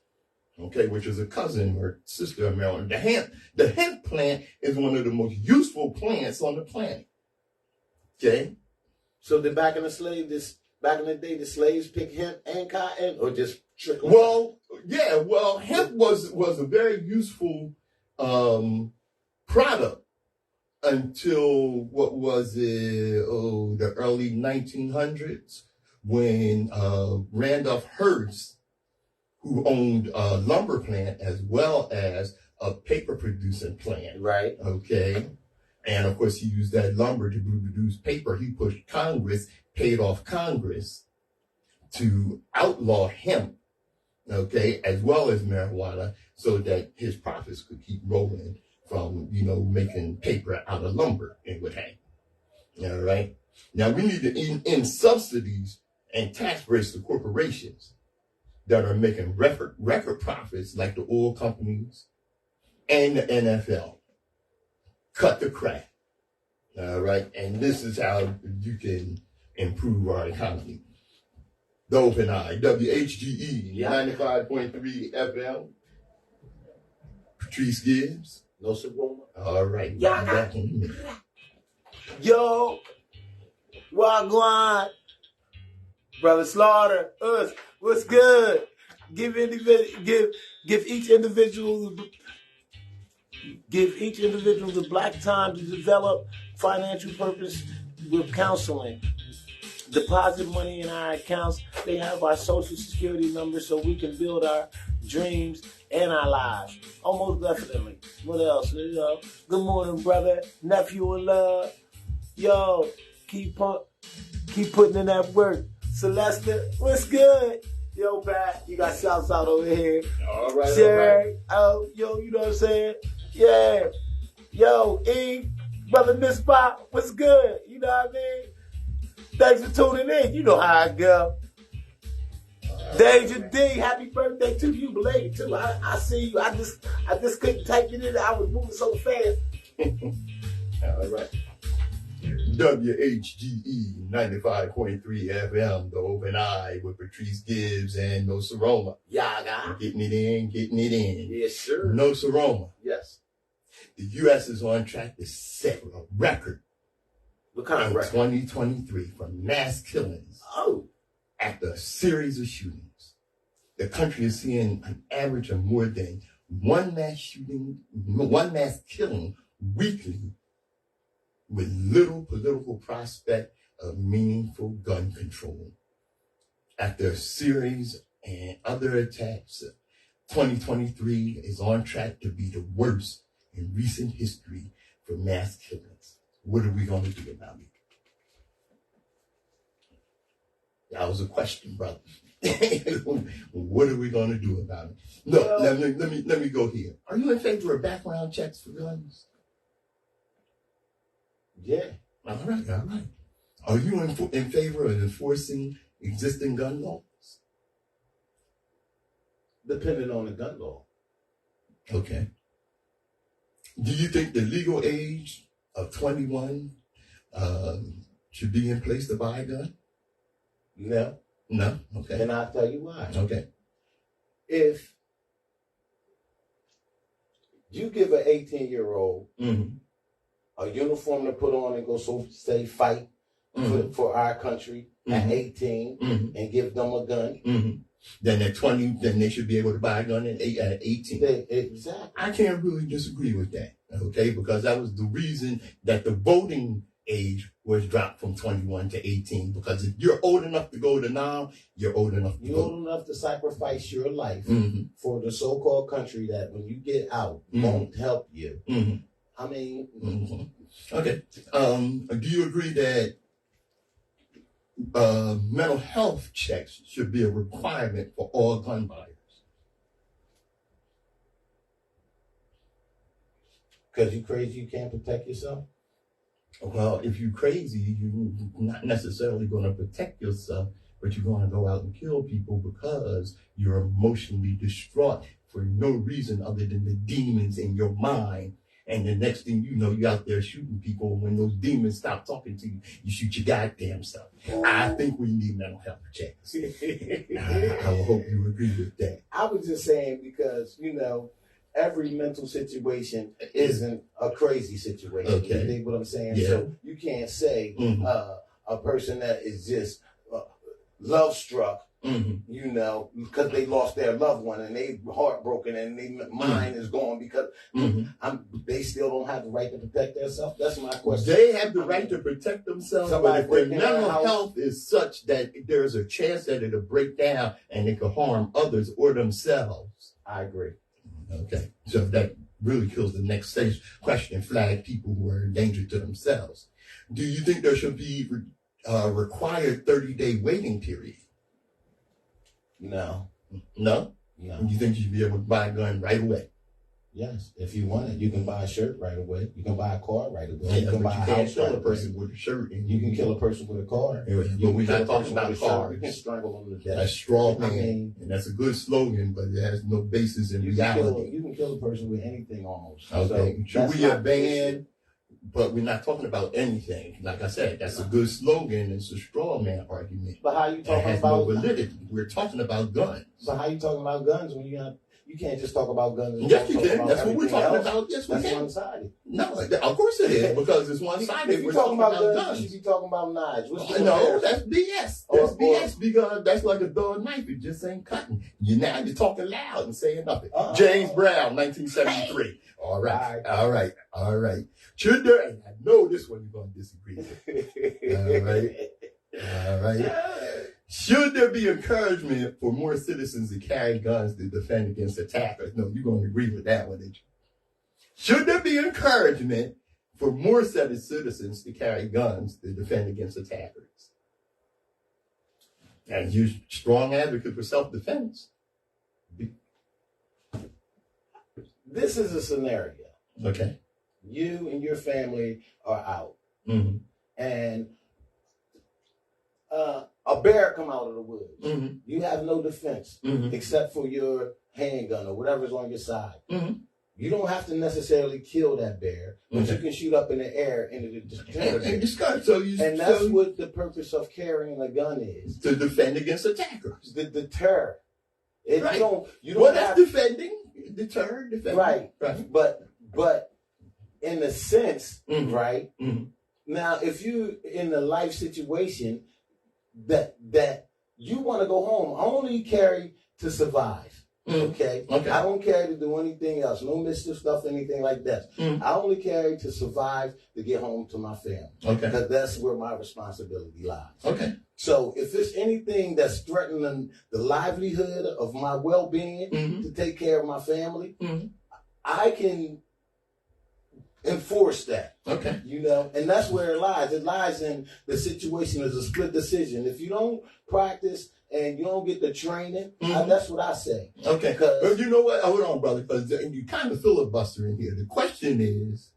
A: okay, which is a cousin or sister of marijuana. The hemp plant is one of the most useful plants on the planet. Okay?
C: So back in the day, the slaves picked hemp and cotton, or just trickle?
A: Well, hemp was a very useful product until the early 1900s, when Randolph Hearst, who owned a lumber plant as well as a paper producing plant,
C: Right.
A: okay, and of course he used that lumber to produce paper. He paid off Congress to outlaw hemp, okay, as well as marijuana, so that his profits could keep rolling from, making paper out of lumber and what have you. All right. Now we need to end subsidies and tax breaks to corporations that are making record profits, like the oil companies and the NFL. Cut the crap. All right. And this is how you can improve our economy. The Open Eye, WHGE, 95.3 FM. Patrice Gibbs.
C: Nsoromma.
A: All right.
C: Yeah.
A: Back in a minute.
C: Yo, Wagwan, Brother Slaughter, us, what's good? Give each individual the black time to develop financial purpose with counseling. Deposit money in our accounts. They have our social security number so we can build our dreams and our lives. Almost definitely. What else? Good morning, brother. Nephew in love. Yo, keep putting in that work. Celeste, what's good? Yo, Pat, you got shouts out over here.
A: All right.
C: Sherry, oh, yo, you know what I'm saying? Yeah. Yo, E, brother Miss Pop, what's good? You know what I mean? Thanks for tuning in. You know how I go. Deja D, happy birthday to you, belated too. I see you. I just couldn't take it in. I was moving so fast.
A: All right. WHGE 95.3 FM, The Open Eye with Patrice Gibbs and Nsoromma.
C: Yaga.
A: Getting it in.
C: Yes, sir.
A: Nsoromma.
C: Yes.
A: The U.S. is on track to set a record
C: What kind of
A: in
C: record?
A: 2023 for mass killings
C: Oh.
A: after a series of shootings. The country is seeing an average of more than one mass killing weekly, with little political prospect of meaningful gun control. After a series and other attacks, 2023 is on track to be the worst in recent history for mass killings. What are we going to do about it? That was a question, brother. What are we going to do about it? Look,
C: Well,
A: let me go here. Are you in favor of background checks for guns?
C: Yeah.
A: All right. Are you in favor of enforcing existing gun laws?
C: Depending on the gun law.
A: Okay. Do you think the legal age of 21 should be in place to buy a gun?
C: No.
A: No? Okay.
C: And I'll tell you why.
A: Okay.
C: If you give an 18-year-old
A: Mm-hmm.
C: a uniform to put on and go fight for our country at 18 and give them a gun.
A: Then at 20, then they should be able to buy a gun at 18.
C: Exactly.
A: I can't really disagree with that, okay? Because that was the reason that the voting age was dropped from 21 to 18. Because if you're old enough to go to now, you're old enough to
C: You're
A: vote.
C: old enough to sacrifice your life
A: Mm-hmm.
C: for the so-called country that when you get out won't help you.
A: Mm-hmm.
C: I mean,
A: Mm-hmm. Okay. Do you agree that mental health checks should be a requirement for all gun buyers.
C: Because you crazy, you can't protect yourself?
A: Well, if you're crazy, you're not necessarily going to protect yourself, but you're going to go out and kill people because you're emotionally distraught for no reason other than the demons in your mind. And the next thing you know, you're out there shooting people. And when those demons stop talking to you, you shoot your goddamn self. I think we need mental health checks. I hope you agree with that.
C: I was just saying because, every mental situation isn't a crazy situation.
A: Okay.
C: You think what I'm saying?
A: Yeah.
C: So you can't say a person that is just love struck, because they lost their loved one and they heartbroken and their mind is gone because they still don't have the right to protect themselves. That's my question.
A: They have the right to protect themselves, but if their mental health is such that there's a chance that it'll break down and it could harm others or themselves.
C: I agree.
A: Okay, so that really kills the next stage question, flag people who are in danger to themselves. Do you think there should be required 30-day waiting period?
C: No.
A: No?
C: No.
A: You think you should be able to buy a gun right away?
C: Yes. If you want it, you can buy a shirt right away. You can buy a car right away.
A: Yeah,
C: you can buy a house
A: kill
C: right
A: a person
C: away.
A: with a shirt. And
C: You can kill a person with a car.
A: But we're not talking about cars.
C: You can strangle them to death.
A: That's straw man. And that's a good slogan, but it has no basis in reality.
C: You can kill a person with anything almost.
A: Okay.
C: So
A: should we have banned? But we're not talking about anything. Like I said, that's a good slogan. It's a straw man argument.
C: But how you talking
A: it has
C: about
A: no validity? We're talking about guns.
C: But how you talking about guns when you can't just talk about guns? And
A: Yes, you can. That's what we're talking about. Yes, we
C: That's
A: can.
C: one-sided.
A: No, of course it is because it's one-sided.
C: If you're talking about guns, you should be talking about knives.
A: No, that's BS. That's BS because that's like a dull knife. It just ain't cutting. You're talking loud and saying nothing. James Brown, 1973. All right. Should there, and I know this one you're going to disagree with. All right. Should there be encouragement for more citizens to carry guns to defend against attackers? No, you're going to agree with that one, didn't you? Should there be encouragement for more citizens to carry guns to defend against attackers? And you're a strong advocate for self-defense.
C: This is a scenario.
A: Okay.
C: You and your family are out.
A: Mm-hmm.
C: And a bear come out of the woods.
A: Mm-hmm.
C: You have no defense except for your handgun or whatever's on your side.
A: Mm-hmm.
C: You don't have to necessarily kill that bear, but you can shoot up in the air and it'll deter it. And that's what the purpose of carrying a gun is.
A: To defend against attackers.
C: To deter.
A: Right.
C: You don't
A: that's defending. Deter, defend.
C: Right. But in a sense, right?
A: Mm-hmm.
C: Now, if you in a life situation that you want to go home, I only carry to survive. Okay. I don't carry to do anything else. No mischief stuff, anything like that. I only carry to survive to get home to my family. Okay. Because that's where my responsibility lies.
A: Okay.
C: So if it's anything that's threatening the livelihood of my well-being to take care of my family, I can enforce that.
A: Okay.
C: And that's where it lies. It lies in the situation as a split decision. If you don't practice and you don't get the training, that's what I say.
A: Okay. But you know what? Hold on, brother, because you kind of filibuster in here. The question is,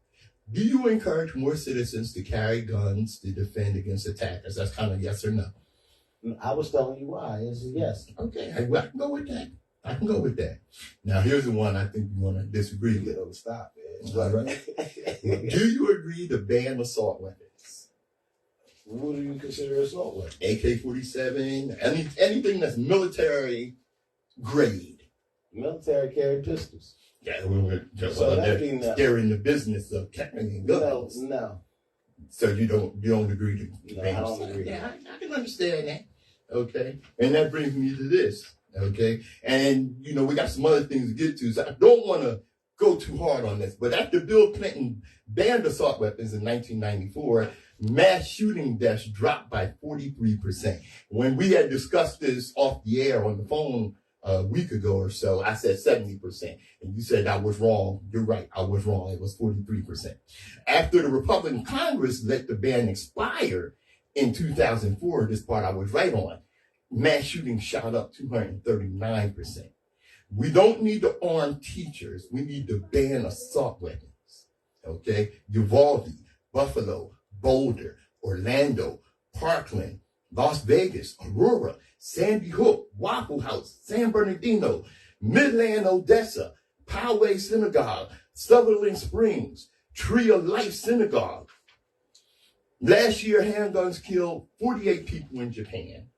A: do you encourage more citizens to carry guns to defend against attackers? That's kind of yes or no.
C: I was telling you why. It's a yes.
A: Okay. I can go with that. Now, here's the one I think you want to disagree with.
C: Stop, man.
A: All right. Do you agree to ban assault weapons?
C: What do you consider assault weapon?
A: AK-47, anything that's military grade.
C: Military carry pistols.
A: Yeah, they're in the business of carrying guns.
C: No.
A: So you don't agree to
C: ban assault?
A: Yeah, I can understand that. Okay. And that brings me to this. Okay. And we got some other things to get to, so I don't want to go too hard on this. But after Bill Clinton banned assault weapons in 1994, mass shooting deaths dropped by 43%. When we had discussed this off the air on the phone a week ago or so, I said 70%. And you said I was wrong. You're right. I was wrong. It was 43%. After the Republican Congress let the ban expire in 2004, this part I was right on, mass shootings shot up 239%. We don't need to arm teachers. We need to ban assault weapons. Okay? Uvalde, Buffalo, Boulder, Orlando, Parkland, Las Vegas, Aurora, Sandy Hook, Waffle House, San Bernardino, Midland, Odessa, Poway Synagogue, Sutherland Springs, Tree of Life Synagogue. Last year, handguns killed 48 people in Japan,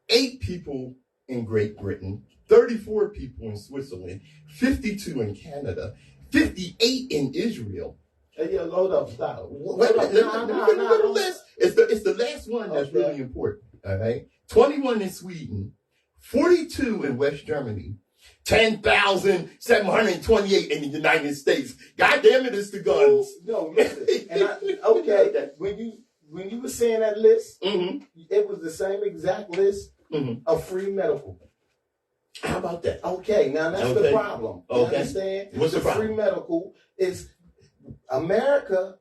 A: 8 people in Great Britain, 34 people in Switzerland, 52 in Canada, 58 in Israel.
C: Hey, yo, load up, stop.
A: Wait a minute, let me get the list. It's the last one that's really important, all right? 21 in Sweden, 42 in West Germany, 10,728 in the United States. God damn it, it's the guns.
C: No, listen. Okay, when you were saying that list, it was the same exact list of free medical.
A: How about that?
C: Okay, now that's the problem. You understand?
A: What's the problem?
C: Free medical is America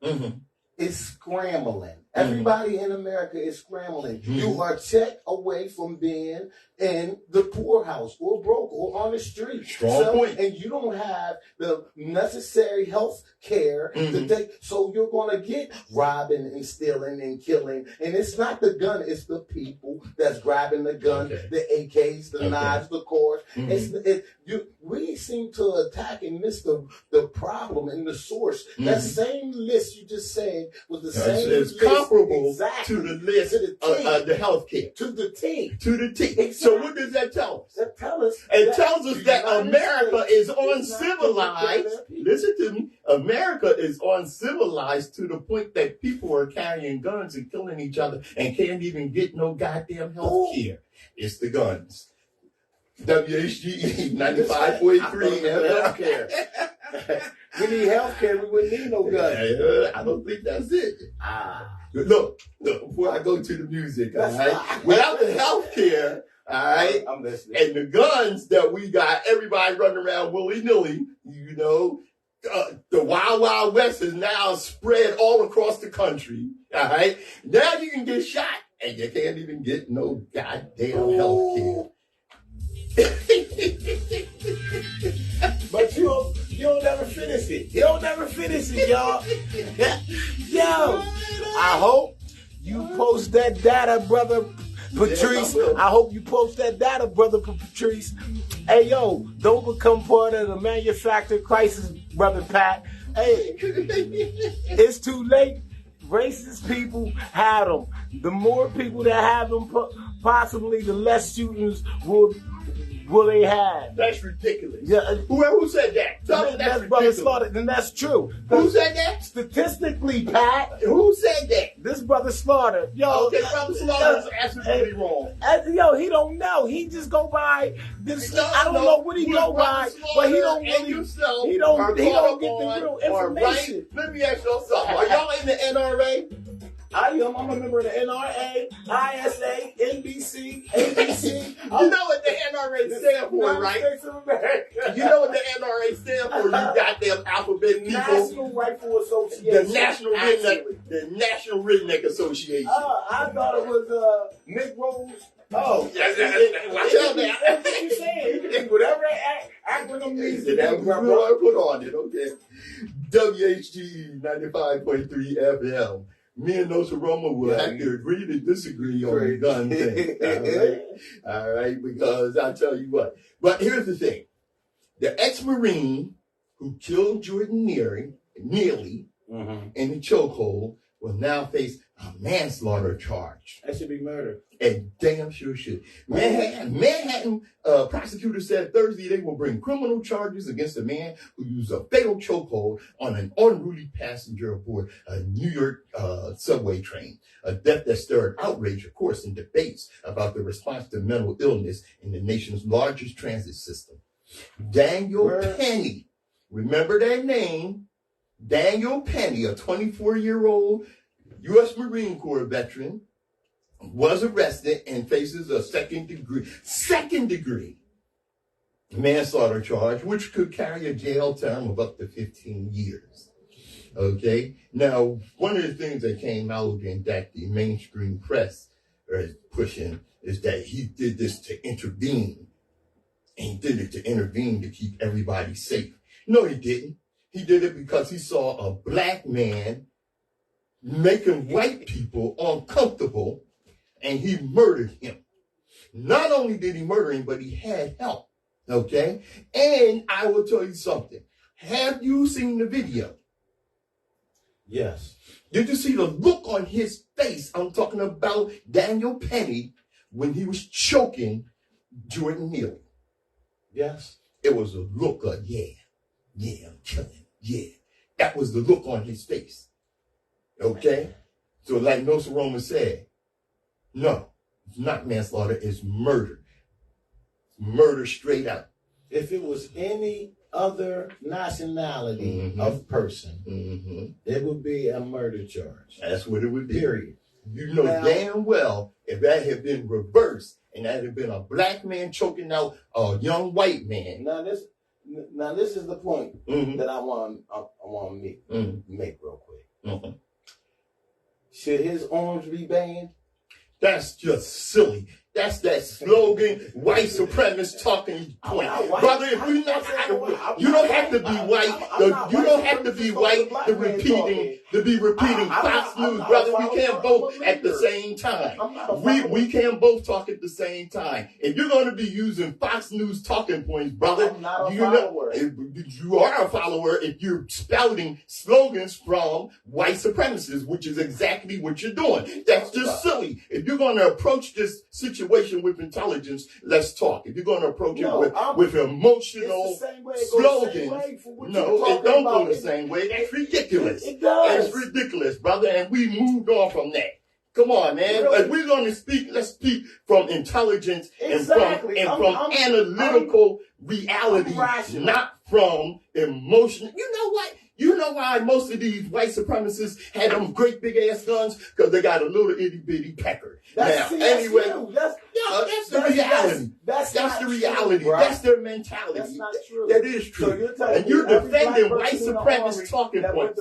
C: is scrambling. Everybody in America is scrambling. You are check away from being in the poorhouse or broke or on the street.
A: Strong point.
C: And you don't have the necessary health care to take. So you're going to get robbing and stealing and killing. And it's not the gun. It's the people that's grabbing the gun, the AKs, the knives, the cars. We seem to attack and miss the problem and the source. That same list you just said was the same list.
A: Comparable to the list of the health care.
C: To the T.
A: To the T.
C: Exactly.
A: So what does that tell us?
C: That tells us.
A: It tells us that America is uncivilized. Listen to me. America is uncivilized to the point that people are carrying guns and killing each other and can't even get no goddamn health care. It's the guns. WHGE 95.3 health care.
C: We need health care. We wouldn't need no guns.
A: I don't think that's it. Look, before I go to the music, all right? Without the health care, all right,
C: I'm listening.
A: And the guns that we got, everybody running around willy-nilly, you know, the Wild Wild West is now spread all across the country, all right? Now you can get shot, and you can't even get no goddamn health care.
C: But you'll never finish it. You'll never finish it, y'all. Yo, I hope you post that data, brother Patrice. I hope you post that data, brother Patrice. Hey, yo, don't become part of the manufacturer crisis, brother Pat. Hey, it's too late. Racist people had them. The more people that have them, possibly the less shootings will they have.
A: That's ridiculous.
C: Yeah.
A: Who said that? Tell me that's
C: brother slaughtered, and that's true.
A: Who said that?
C: Statistically, Pat.
A: Who said that?
C: This brother slaughtered. Yo,
A: okay, brother slaughtered is absolutely wrong.
C: Yo, he don't know. He just go by this. I don't know what he go by, but he don't really. He don't get the real information.
A: Right? Let me ask y'all something. Are y'all in the NRA?
C: I am. I'm a member of the NRA, ISA, NBC, ABC.
A: You know what the NRA stands for, right? You know what the NRA stands for, you goddamn alphabet people.
C: National Rifle Association.
A: The National Redneck Association.
C: I thought it was Nick Rose. Oh,
A: watch out now.
C: That's what you saying. You can do whatever acronym means.
A: That's what I put on it, okay? WHGE 95.3 FM. Me and Nsoromma will have to agree to disagree on the gun thing. All right, because I'll tell you what. But here's the thing. The ex-Marine who killed Jordan Neely in the chokehold will now face a manslaughter charge.
C: That should be murder.
A: And damn sure should. Manhattan prosecutors said Thursday they will bring criminal charges against a man who used a fatal chokehold on an unruly passenger aboard a New York subway train. A death that stirred outrage, of course, and debates about the response to mental illness in the nation's largest transit system. Daniel Penny, remember that name? Daniel Penny, a 24-year-old U.S. Marine Corps veteran, was arrested and faces a second degree manslaughter charge, which could carry a jail term of up to 15 years. Okay. Now, one of the things that came out and that the mainstream press is pushing is that he did this to intervene. And he did it to intervene to keep everybody safe. No, he didn't. He did it because he saw a black man making white people uncomfortable, and he murdered him. Not only did he murder him, but he had help. Okay? And I will tell you something. Have you seen the video?
C: Yes.
A: Did you see the look on his face? I'm talking about Daniel Penny when he was choking Jordan Neal.
C: Yes.
A: It was a look of, yeah, I'm killing him. Yeah. That was the look on his face. Okay? So like Nsoromma said, no, it's not manslaughter, it's murder. Murder straight out.
C: If it was any other nationality of person, it would be a murder charge.
A: That's what it would be.
C: Period.
A: You know damn well if that had been reversed and that had been a black man choking out a young white man.
C: Now this is the point that I want to make real quick. Should his arms be banned?
A: That's just silly. That's that slogan, white supremacist talking point. Brother, if you don't have to be white. You don't have to be white to be repeating Fox News, brother. We can't both at the same time. We can't both talk at the same time. If you're going to be using Fox News talking points, brother, you are a follower if you're spouting slogans from white supremacists, which is exactly what you're doing. That's just silly. If you're going to approach this situation with intelligence, let's talk. If you're going to approach it with emotional slogan, no, it don't go the same way. That's ridiculous.
C: It does.
A: It's ridiculous, brother, and we moved on from that. Come on, man. Really? If we're going to speak, let's speak from intelligence and from analytical reality, not from emotion. You know what? You know why most of these white supremacists had them great big ass guns? Because they got a little itty bitty pecker. That's the reality. That's the reality. That's their mentality.
C: That's not true.
A: That is true.
C: So
A: and you're defending white supremacist talking points.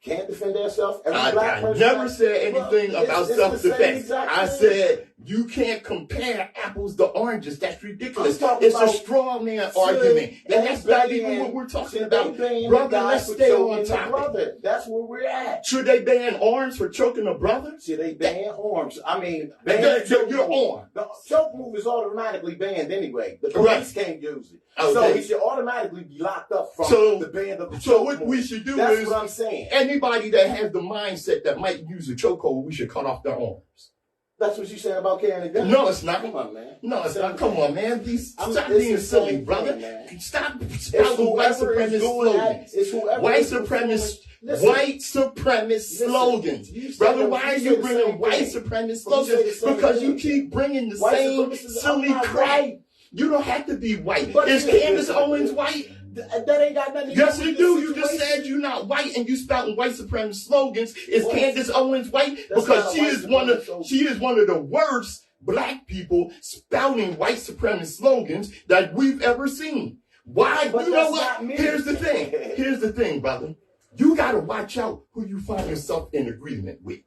C: Can't defend themselves.
A: I never said anything about self-defense. I said you can't compare apples to oranges. That's ridiculous. It's a straw man argument. And that's not even what we're talking about. Brother, let's stay on topic.
C: That's where we're at.
A: Should they ban arms for choking a brother?
C: Should they ban arms? I mean,
A: your arm.
C: The choke move is automatically banned anyway. The police can't use it. Okay. So he should automatically be locked up from the ban of the choke.
A: So what we should do
C: is, what I'm saying.
A: Anybody that has the mindset that might use a chokehold, we should cut off their arms.
C: That's what you saying about carrying a gun?
A: No, it's not.
C: Come on, man.
A: No, it's not. Come on, man. Stop being silly, brother. Stop spouting white supremacist slogans. White supremacist slogans. Brother, why are you bringing white supremacist slogans? Because you keep bringing the same silly crap. You don't have to be white. Is Candace Owens white?
C: That ain't got nothing to do
A: Yes, you do. You just said you're not white and you spouting white supremacist slogans. Is Candace Owens white? Because she is one of the worst black people spouting white supremacist slogans that we've ever seen. Why? You know what? Here's the thing, brother. You gotta watch out who you find yourself in agreement with.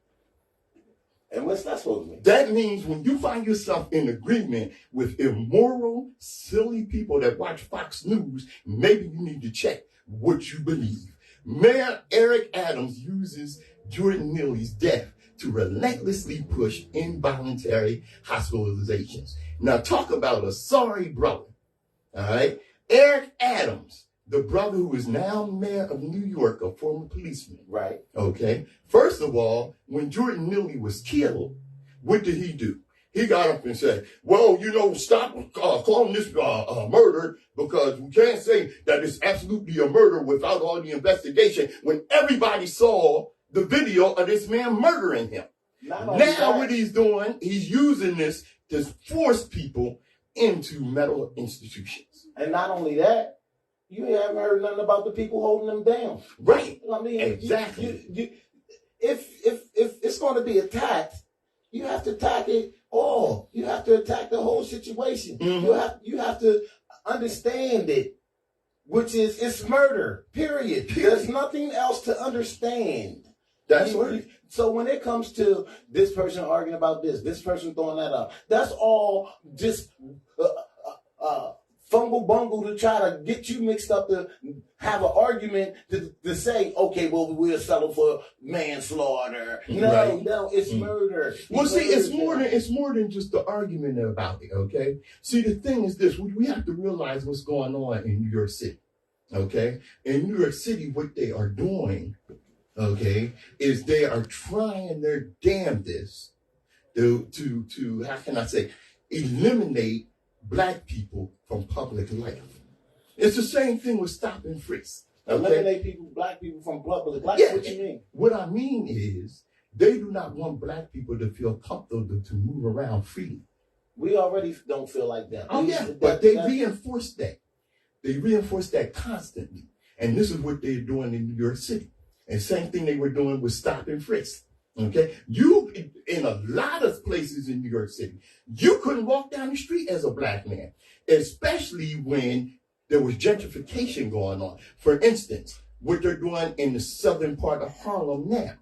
C: And what's that supposed to mean?
A: That means when you find yourself in agreement with immoral, silly people that watch Fox News, maybe you need to check what you believe. Mayor Eric Adams uses Jordan Neal's death to relentlessly push involuntary hospitalizations. Now talk about a sorry brother. All right? Eric Adams, the brother who is now mayor of New York, a former policeman.
C: Right.
A: Okay. First of all, when Jordan Neal was killed, what did he do? He got up and said, well, stop calling this murder because we can't say that it's absolutely a murder without all the investigation when everybody saw the video of this man murdering him. Now what he's doing, he's using this to force people into mental institutions.
C: And not only that, you haven't heard nothing about the people holding them down.
A: Right.
C: I mean,
A: exactly.
C: If it's going to be attacked, you have to attack it all. You have to attack the whole situation. You have to understand it. which is it's murder. Period. There's nothing else to understand.
A: That's right.
C: So when it comes to this person arguing about this person throwing that up, that's all just fungle bungle to try to get you mixed up to have an argument to say, okay, well, we'll settle for manslaughter. No, it's murder.
A: Well, see, it's more than just the argument about it, okay? See, the thing is this, we have to realize what's going on in New York City, okay? In New York City, what they are doing, okay, is they are trying their damnedest to how can I say, eliminate Black people from public life. It's the same thing with stop and frisk. Okay?
C: Eliminate Black people from public life?
A: Yeah.
C: What you mean?
A: What I mean is, they do not want Black people to feel comfortable to move around freely.
C: We already don't feel like that.
A: Oh, yeah, but they reinforce that. They reinforce that constantly. And this is what they're doing in New York City. And same thing they were doing with stop and frisk. Okay? You, in a lot of places in New York City, you couldn't walk down the street as a Black man, especially when there was gentrification going on. For instance, what they're doing in the southern part of Harlem now,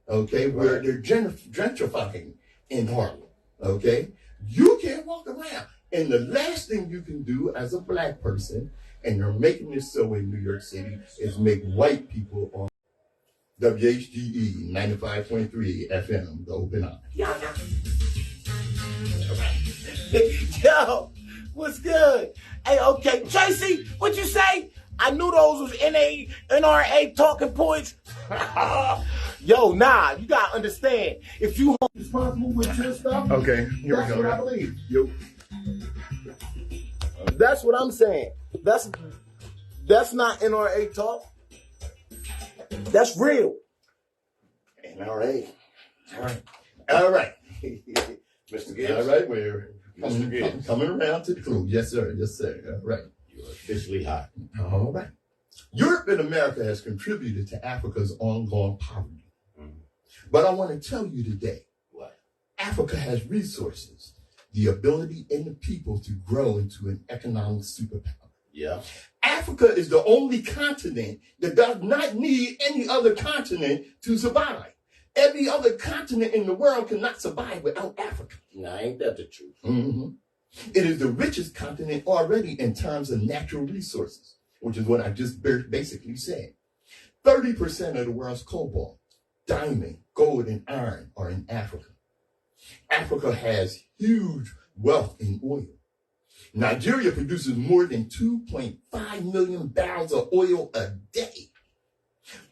A: okay, where they're gentrifying in Harlem, okay? You can't walk around. And the last thing you can do as a Black person, and they're making this so in New York City, is make white people on WHGE 95.3 FM, the Open Eye.
C: Yo, what's good? Hey, okay, Tracy, what you say? I knew those was NRA talking points. Yo, nah, you gotta understand. If you responsible with your stuff,
A: okay, here
C: that's
A: we go.
C: what I believe.
A: Yo.
C: That's what I'm saying. That's not NRA talk. That's real.
A: NRA. All right.
C: Mr. Gibbs.
A: All right, we're
C: Mr. Gibbs.
A: coming around to the crew. Yes, sir. Yes, sir. All right.
C: You're officially hot.
A: All right. Europe and America has contributed to Africa's ongoing poverty. But I want to tell you today,
C: what?
A: Africa has resources, the ability and the people to grow into an economic superpower.
C: Yeah.
A: Africa is the only continent that does not need any other continent to survive. Every other continent in the world cannot survive without Africa.
C: Nah, ain't that the truth?
A: Mm-hmm. It is the richest continent already in terms of natural resources, which is what I just basically said. 30% of the world's cobalt, diamond, gold, and iron are in Africa. Africa has huge wealth in oil. Nigeria produces more than 2.5 million barrels of oil a day.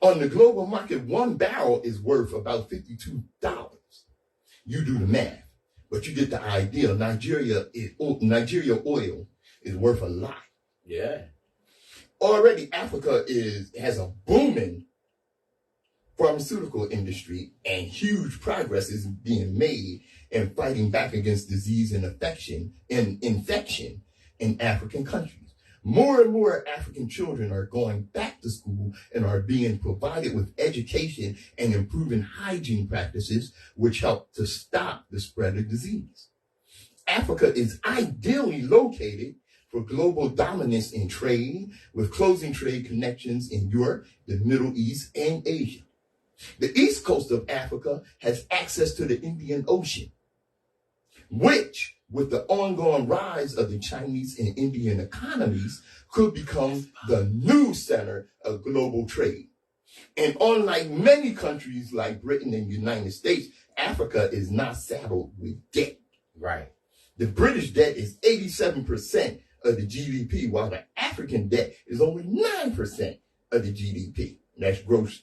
A: On the global market, 1 barrel is worth about $52. You do the math, but you get the idea. Nigeria oil is worth a lot.
C: Yeah.
A: Already, Africa has a booming pharmaceutical industry, and huge progress is being made in fighting back against disease and infection in African countries. More and more African children are going back to school and are being provided with education and improving hygiene practices, which help to stop the spread of disease. Africa is ideally located for global dominance in trade, with closing trade connections in Europe, the Middle East, and Asia. The east coast of Africa has access to the Indian Ocean, which, with the ongoing rise of the Chinese and Indian economies, could become the new center of global trade. And unlike many countries like Britain and the United States, Africa is not saddled with debt.
C: Right.
A: The British debt is 87% of the GDP, while the African debt is only 9% of the GDP. That's gross,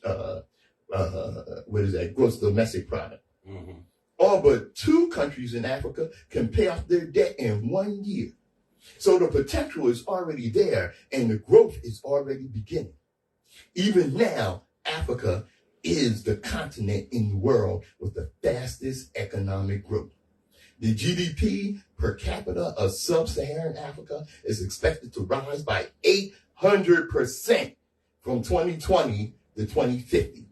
A: gross domestic product.
C: Mm-hmm.
A: All but 2 countries in Africa can pay off their debt in 1 year. So the potential is already there, and the growth is already beginning. Even now, Africa is the continent in the world with the fastest economic growth. The GDP per capita of sub-Saharan Africa is expected to rise by 800% from 2020 to 2050.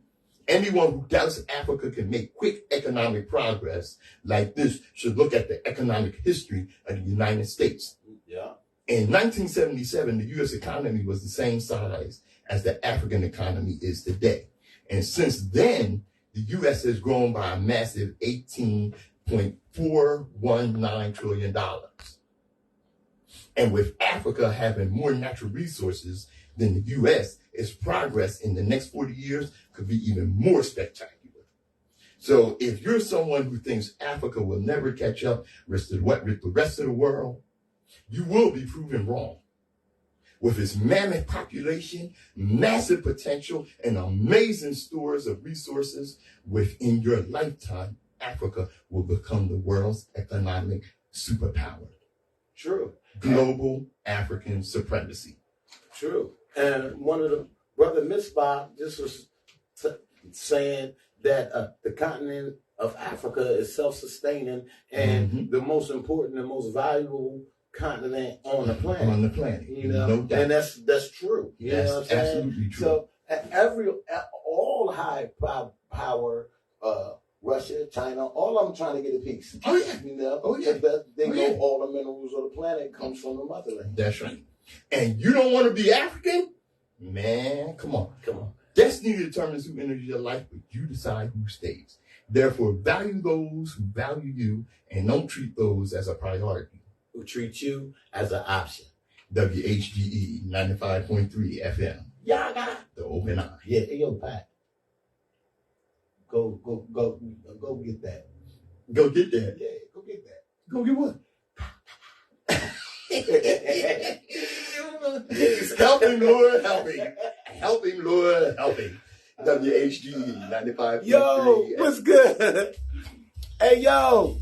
A: Anyone who doubts Africa can make quick economic progress like this should look at the economic history of the United States.
C: Yeah.
A: In 1977, the U.S. economy was the same size as the African economy is today. And since then, the U.S. has grown by a massive $18.419 trillion. And with Africa having more natural resources than the U.S., its progress in the next 40 years could be even more spectacular. So if you're someone who thinks Africa will never catch up with the rest of the world, you will be proven wrong. With its mammoth population, massive potential, and amazing stores of resources, within your lifetime, Africa will become the world's economic superpower.
C: True.
A: Global African supremacy.
C: True. And one of the brother Misbah just was saying that the continent of Africa is self-sustaining and the most important and most valuable continent on the planet.
A: On the planet,
C: you know,
A: no doubt.
C: and that's true. You know what I'm saying?
A: Absolutely true.
C: So all high power, Russia, China, all of them trying to get a piece.
A: Oh yeah.
C: You know,
A: Oh yeah.
C: They know all the minerals of the planet comes from the motherland.
A: That's right. And you don't want to be African? Man, come on.
C: Come on.
A: Destiny determines who enters your life, but you decide who stays. Therefore, value those who value you and don't treat those as a priority.
C: Who treat you as an option.
A: WHGE 95.3 FM.
C: Y'all got
A: The Open Eye.
C: Yeah, hey, yo, Pat. Go get that.
A: Go get that.
C: Yeah, go get that.
A: Go get what? Helping, Lord, helping. Helping, Lord, helping. WHGE 95.3.
C: Yo, what's good? Hey, yo.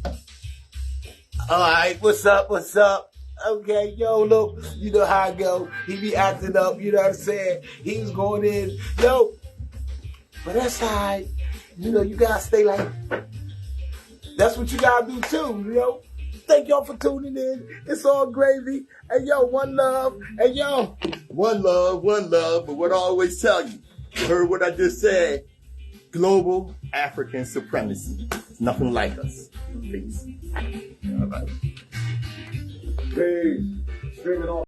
C: All right, what's up? What's up? Okay, yo, look, you know how I go. He be acting up, you know what I'm saying? He was going in, yo. But that's all right. You know, you gotta stay like, that's what you gotta do too, you know? Thank y'all for tuning in. It's all gravy. Hey, yo, one love. Hey, yo.
A: One love, but what I always tell you, you heard what I just said, global African supremacy. It's nothing like us. Peace. All right.
C: Peace. Streaming on.